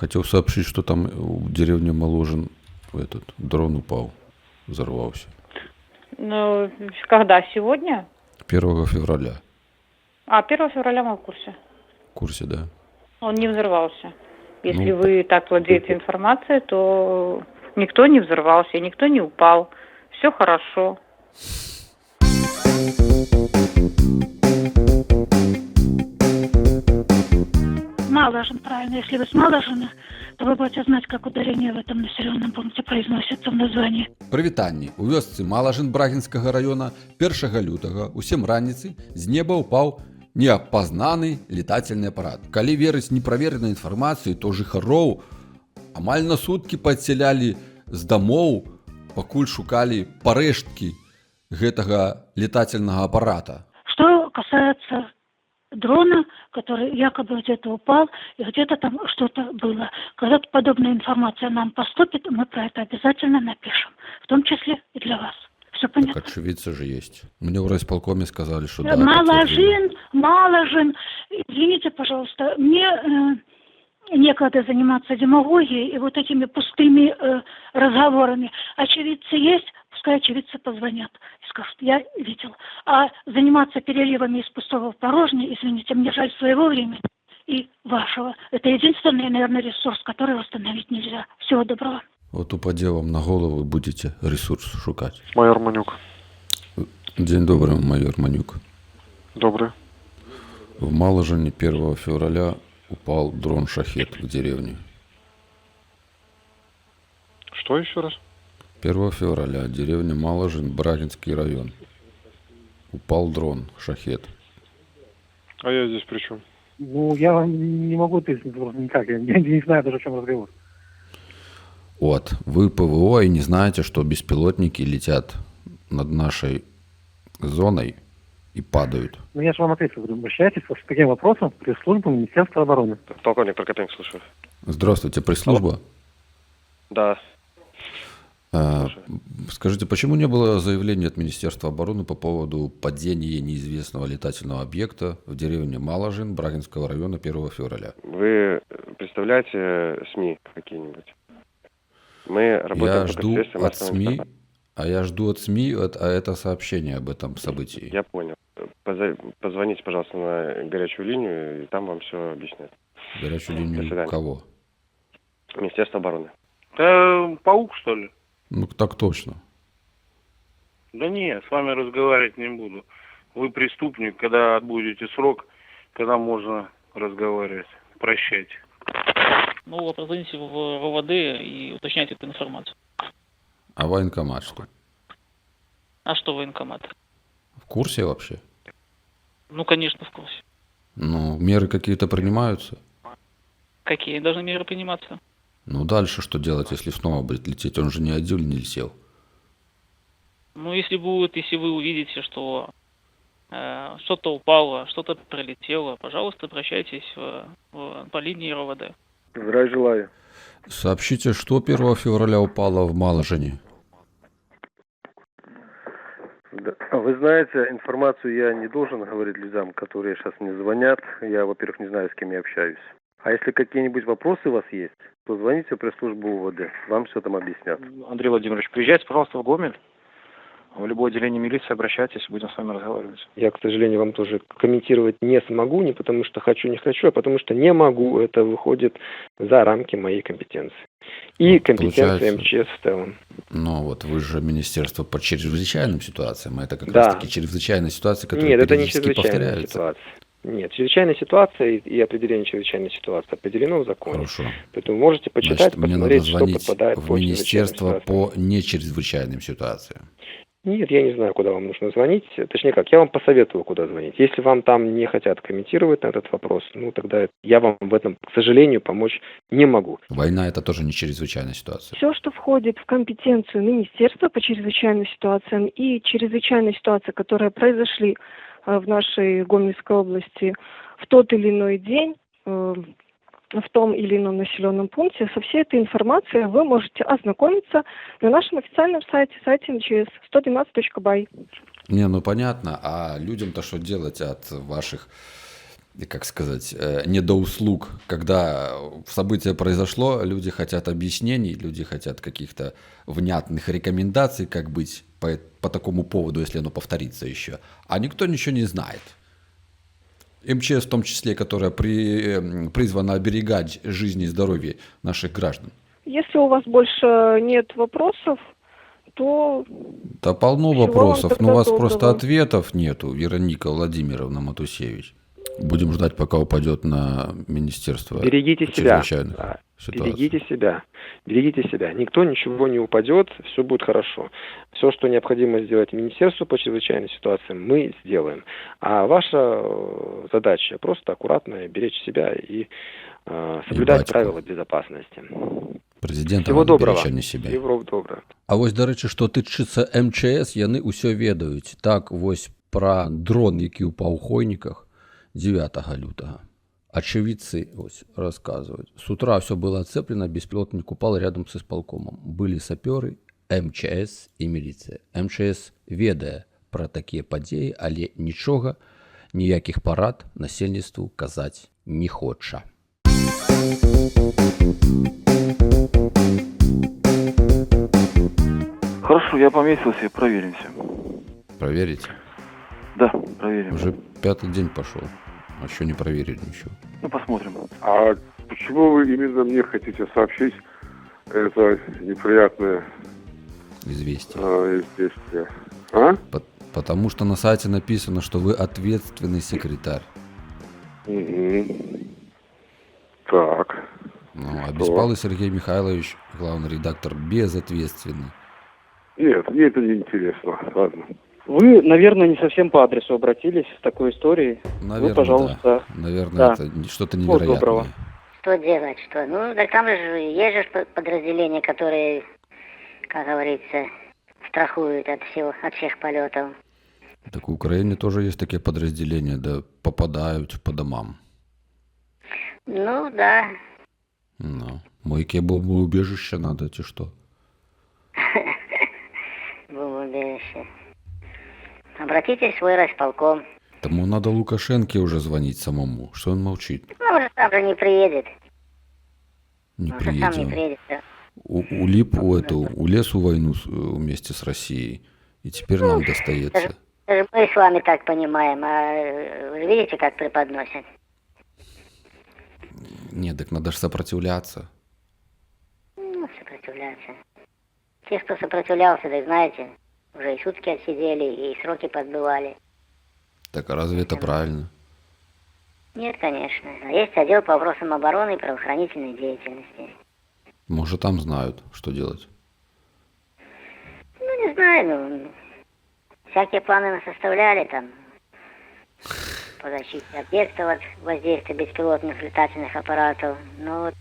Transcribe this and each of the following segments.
Хотел сообщить, что там в деревне Моложин этот дрон упал, взорвался. Ну, когда? Сегодня? 1 февраля. 1 февраля мы в курсе. В курсе, да? Он не взорвался. Если Ну, вы так владеете информацией, то никто не взорвался, никто не упал. Все хорошо. Маложин, правильно. Если вы с Маложина, то вы будете знать, как ударение в этом населенном пункте произносится в названии. Прывітанні. У вёсцы Малажын Брагінскага района 1 лютага ў 7 раніцы з неба ўпаў неапазнаны летательны апарат. Калі верыць неправеранай інфармацыі, то жыхароў амаль на суткі падсялялі з дамоў, пакуль шукалі парэшткі гэтага летательнага апарата. Что касается дрона, который якобы где-то упал, и где-то там что-то было. Когда подобная информация нам поступит, мы про это обязательно напишем. В том числе и для вас. Все понятно? Так очевидцы же есть. Мне в райисполкоме сказали, что да. Маложин. Извините, пожалуйста, мне некогда заниматься демагогией и вот этими пустыми разговорами. Очевидцы есть, пускай очевидцы позвонят и скажут, я видел. А заниматься переливами из пустого в порожнее, извините, мне жаль своего времени и вашего. Это единственный, наверное, ресурс, который восстановить нельзя. Всего доброго. Вот упаде вам на голову, будете ресурс шукать. Майор Манюк. День добрый, майор Манюк. Добрый. В Маложине 1 февраля упал дрон «Шахед» в деревне. Что еще раз? 1 февраля, деревня Маложин, Брагинский район. Упал дрон «Шахед». А я здесь при чем? Ну, я вам не могу ответить никак. Я не знаю даже, о чем разговор. Вот, вы ПВО и не знаете, что беспилотники летят над нашей зоной и падают. Ну, я же вам ответил. Говорю, обращайтесь с таким вопросом в пресс-службу Министерства обороны. Полковник Прокопенко, слушаю. Здравствуйте, пресс-служба. Да. Скажите, почему не было заявления от Министерства обороны по поводу падения неизвестного летательного объекта в деревне Маложин Брагинского района 1 февраля? Вы представляете СМИ какие-нибудь? Мы работаем Я жду от СМИ, я жду от СМИ это сообщение об этом событии. Я понял. Позвоните, пожалуйста, на горячую линию, и там вам все объяснят. Горячую линию кого? Министерство обороны. Паук, что ли? Ну, так точно. Да не, с вами разговаривать не буду. Вы преступник, когда отбудете срок, когда можно разговаривать. Прощайте. Ну, вы позвоните в РОВД и уточняйте эту информацию. А военкомат что? А что военкомат? В курсе вообще? Ну, конечно, в курсе. Ну, меры какие-то принимаются? Какие должны меры приниматься? Ну, дальше что делать, если снова будет лететь? Он же не один не летел. Ну, если вы увидите, что что-то упало, что-то прилетело, пожалуйста, обращайтесь по линии РОВД. Здравия желаю. Сообщите, что 1 февраля упало в Маложине? Вы знаете, информацию я не должен говорить людям, которые сейчас мне звонят. Я, во-первых, не знаю, с кем я общаюсь. А если какие-нибудь вопросы у вас есть, то звоните в пресс-службу УВД. Вам все там объяснят. Андрей Владимирович, приезжайте, пожалуйста, в Гомель. В любое отделение милиции обращайтесь, будем с вами разговаривать. Я, к сожалению, вам тоже комментировать не смогу, не потому что хочу, не хочу, а потому что не могу. Это выходит за рамки моей компетенции. И компетенции МЧС в целом. Ну вот вы же министерство по чрезвычайным ситуациям. Это как да. раз таки чрезвычайные ситуации, которые Нет, это не периодически чрезвычайная повторяются. Ситуация. Нет, чрезвычайная ситуация и определение чрезвычайной ситуации определено в законе. Хорошо. Поэтому можете почитать, Значит, посмотреть, что мне надо подпадает в под министерство по нечрезвычайным ситуациям. Нет, я не знаю, куда вам нужно звонить. Точнее как, я вам посоветую, куда звонить. Если вам там не хотят комментировать на этот вопрос, ну тогда я вам в этом, к сожалению, помочь не могу. Война – это тоже не чрезвычайная ситуация. Все, что входит в компетенцию министерства по чрезвычайным ситуациям и чрезвычайные ситуации, которые произошли в нашей Гомельской области в тот или иной день, в том или ином населенном пункте, со всей этой информацией вы можете ознакомиться на нашем официальном сайте МЧС 112.by. Не, ну понятно, а людям-то что делать от ваших как сказать, недоуслуг, когда событие произошло, люди хотят объяснений, люди хотят каких-то внятных рекомендаций, как быть по такому поводу, если оно повторится еще. А никто ничего не знает. МЧС в том числе, которая призвана оберегать жизнь и здоровье наших граждан. Если у вас больше нет вопросов, то... Да полно Всего вопросов, вам но у вас тогда просто доброго. ответов нету, Вероника Владимировна Матусевич. Будем ждать, пока упадет на Министерство Берегите себя. чрезвычайных Да. ситуаций. Берегите себя. Берегите себя. Никто ничего не упадет, все будет хорошо. Все, что необходимо сделать Министерству по чрезвычайным ситуациям, мы сделаем. А ваша задача просто аккуратно беречь себя и соблюдать батьку. правила безопасности. Президента Всего надо доброго. беречь, а не себя. Всего доброго. А вось, до речі, што тычыцца МЧС, яны ўсё ведаюць. Так, вось пра дрон, які ўпаў у Хойніках 9 лютага. Очевидцы вось, рассказывают. С утра все было оцеплено, беспилотник упал рядом с исполкомом. Были саперы, МЧС и милиция. МЧС ведае пра такія падзеі, але нічога, ніякіх парад насельніцтву казаць не хоча. Хорошо, я помесился, проверимся. Проверите? Да, проверим. Уже 5-й день пошел, а еще не проверили ничего. Ну, посмотрим. А почему вы именно мне хотите сообщить это неприятное Известие. известие? А? Потому что на сайте написано, что вы ответственный секретарь. Так. Ну, а Беспалый Сергей Михайлович, главный редактор, безответственный. Нет, мне это не интересно. Ладно. Вы, наверное, не совсем по адресу обратились с такой историей. Наверное, Вы, пожалуйста. да. Наверное, Да. это что-то Всего невероятное. доброго. Что делать, что? Ну, так там же есть же подразделения, которые, как говорится, страхуют от всех полетов. Так в Украине тоже есть такие подразделения, да попадают по домам. Ну, да. Ну, мойке бомбоубежище надо, те что? Бомбоубежище. Обратитесь в свой райисполком. Тому надо Лукашенке уже звонить самому. Что он молчит? Ну, уже сам же не приедет. Не Он же сам не приедет. приедет. Да. Улип улез в войну вместе с Россией. И теперь нам достается. Даже мы с вами так понимаем, а вы видите, как преподносят? Нет, так надо же сопротивляться. Ну, сопротивляться. Те, кто сопротивлялся, так знаете, уже и сутки отсидели, и сроки подбивали. Так а разве это правильно? Нет, конечно. Есть отдел по вопросам обороны и правоохранительной деятельности. Может, там знают, что делать. Ну, не знаю, ну, всякие планы мы составляли там по защите объектов от воздействия беспилотных летательных аппаратов. Ну, вот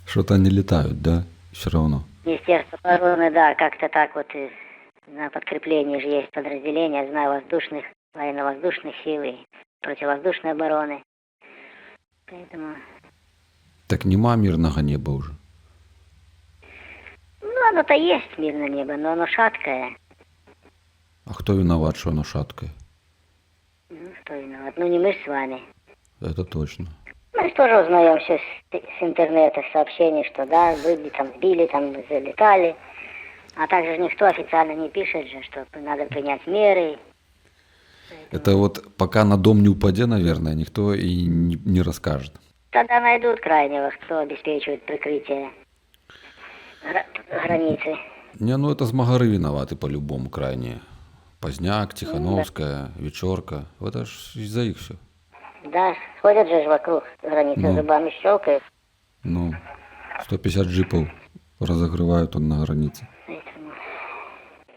Что-то они летают, да? Все равно. Министерство обороны, да, как-то так вот на подкреплении же есть подразделения, знаю, военно-воздушных сил и противовоздушной обороны. Поэтому, Так нема мирного неба уже. ну, оно-то есть мирное небо, но оно шаткое. А кто виноват, что оно шаткое? Ну, что виноват? Ну, не мы ж с вами. Это точно. Мы же тоже узнаем все с интернета, с сообщений, что да, были там, сбили, там, залетали. А также никто официально не пишет же, что надо принять меры. Это вот пока на дом не упадет, наверное, никто и не расскажет. Тогда найдут крайнего, кто обеспечивает прикрытие границы. Не, ну это Змагары виноваты по-любому крайне. Поздняк, Тихановская, Вечерка. Это ж из-за их все. Да, ходят же вокруг границы, Ну. зубами щелкают. Ну, 150 джипов разогревают он на границе. Поэтому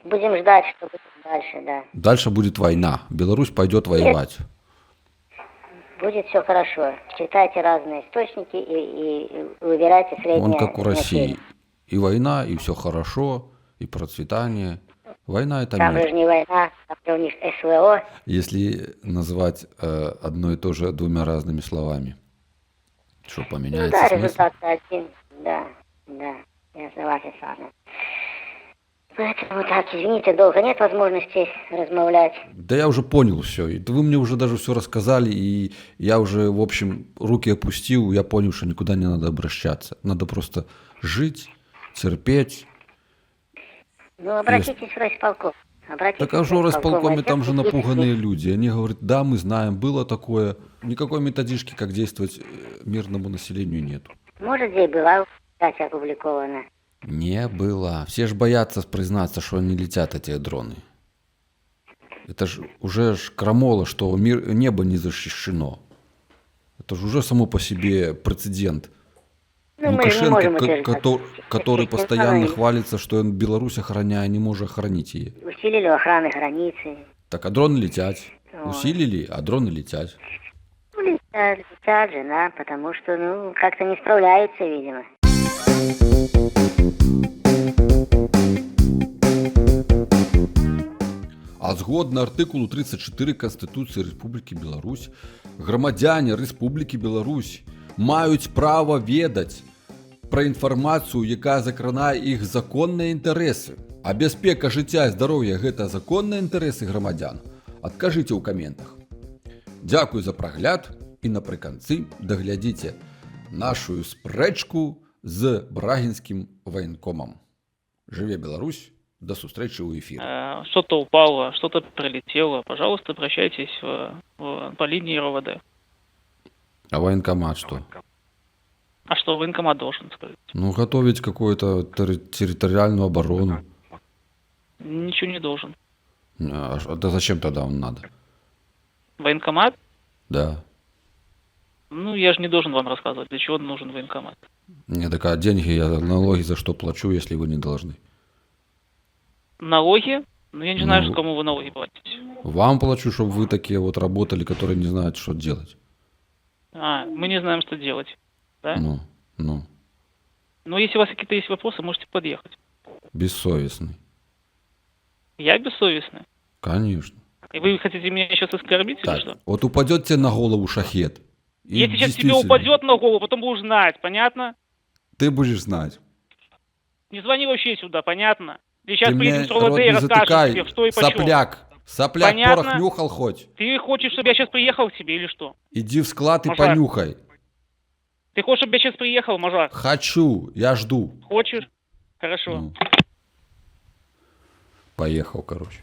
будем ждать, что будет дальше, да. Дальше будет война. Беларусь пойдет воевать. Будет все хорошо. Читайте разные источники и выбирайте среднее. Он как у России. значение. И война, и все хорошо, и процветание. Война это Там мир. же не война, там же у них СВО. Если называть одно и то же двумя разными словами, что Ну поменяется да, смысл? результат один. Да, я согласен с вами. Поэтому так, извините, долго нет возможности размовлять. Да я уже понял все. И вы мне уже даже все рассказали, и я уже, в общем, руки опустил, я понял, что никуда не надо обращаться. Надо просто жить, терпеть. Ну, обратитесь в райисполком. Так а что в райисполкоме, там же напуганные люди. Они говорят, да, мы знаем, было такое. Никакой методички, как действовать мирному населению, нету. Может, здесь была опубликована. Не было. Все ж боятся признаться, что они летят, эти дроны. Это ж уже крамола, что небо не защищено. Это же уже само по себе прецедент. Ну, Лукашенко, который постоянно хвалится, что он Беларусь охраняет, не может охранить ее. Усилили охраны границы. Так, а дроны летят. Усилили, а дроны летят. Ну, летят же, да, потому что, ну, как-то не справляются, видимо. А згодна артыкулу 34 Конституції Республіки Білорусь, громадяни Республіки Білорусь мають право ведаць пра інфармацыю, якая закранае іх законныя інтарэсы. А бяспека жыцця і здароўя гэта законныя інтарэсы грамадзян? Адкажыце ў каментах. Дзякуй за прагляд і напрыканцы даглядзіце нашу спрэчку з брагінскім военкомом. Жыве Беларусь! До сустрэчы ў эфире. Что-то упало, что-то прилетело. Пожалуйста, обращайтесь по линии РОВД. А военкомат что? А что военкомат должен сказать? Ну, готовить какую-то территориальную оборону. Ничего не должен. А да зачем тогда он надо? Военкомат? Да. Ну, я же не должен вам рассказывать, для чего нужен военкомат. Не, так а деньги я налоги за что плачу, если вы не должны? Налоги? Ну, я не знаю, кому вы налоги платите. Вам плачу, чтобы вы такие вот работали, которые не знают, что делать. Мы не знаем, что делать. Да? Ну. Ну, если у вас какие-то есть вопросы, можете подъехать. Бессовестный. Я бессовестный? Конечно. И вы хотите меня сейчас оскорбить так, или что? Вот упадет тебе на голову шахет. Если сейчас тебе упадет на голову, потом будешь знать, понятно? Ты будешь знать. Не звони вообще сюда, понятно? Ты сейчас ты приедем с РОВД и расскажешь тебе, что и почем. Сопляк, понятно? порох нюхал хоть. Ты хочешь, чтобы я сейчас приехал к тебе или что? Иди в склад и Мажар. понюхай. Ты хочешь, чтобы я сейчас приехал, Мажар? Хочу, я жду. Хочешь? Хорошо. Поехал, короче.